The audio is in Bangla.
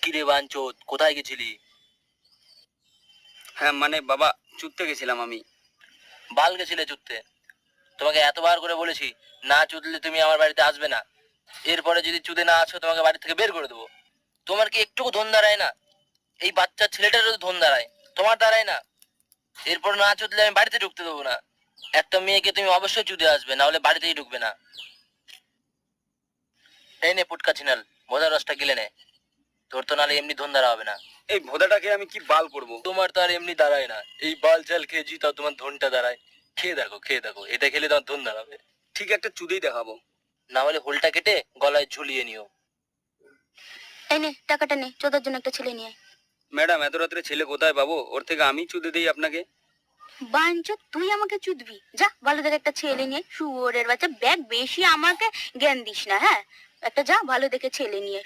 কিরে বাঞ্চোত, কোথায় গেছিলি? হ্যাঁ মানে বাবা, চুদতে গেছিলাম আমি। বাল গেছিলে চুদতে? তোমাকে এতবার করে বলেছি না চুদলে তুমি আমার বাড়িতে আসবে না। এরপরে যদি চুদে না আসো তোমাকে বাড়ি থেকে বের করে দেবো। তোমার কি একটুকু ধন দাঁড়ায় না? এই বাচ্চা ছেলেটারও ধন দাঁড়ায়, তোমার দাঁড়ায় না? এরপর না চুদলে আমি বাড়িতে ঢুকতে দেবো না। একটা মেয়েকে তুমি অবশ্যই চুদে আসবে, না হলে বাড়িতেই ঢুকবে না। এই নে পুটকা ছিনাল, ভোদার রসটা গিলে নে। তোর তো নাহলে এমনি ধন দাঁড়া হবে না। এই ভোদাটাকে আমি কি বাল করব? তোমার তো আর এমনি দাঁড়ায় না, এই বাল চাল খেয়েছি তাও তোমার ধনটা দাঁড়ায়। খেয়ে দেখো, খেয়ে দেখো, এটা খেলে তোমার ধন দাঁড়াবে। ঠিক একটা চুদেই দেখাবো। না হলে হোলটা কেটে গলায় ঝুলিয়ে নিও। এই নে টাকাটা নে, চোদার জন্য একটা ছেলে নিয়ে আয়। ম্যাডাম, এত রাত্রে ছেলে কোথায় পাবো? ওর থেকে আমি চুদে দিই আপনাকে। বাঞ্চো, তুই আমাকে চুদবি? যা ভালো দেখে একটা ছেলে নিয়ে, শুয়োরের বাচ্চা, ব্যাগ বেশি আমাকে জ্ঞান দিস না, হ্যাঁ? একটা যা ভালো দেখে ছেলে নিয়ে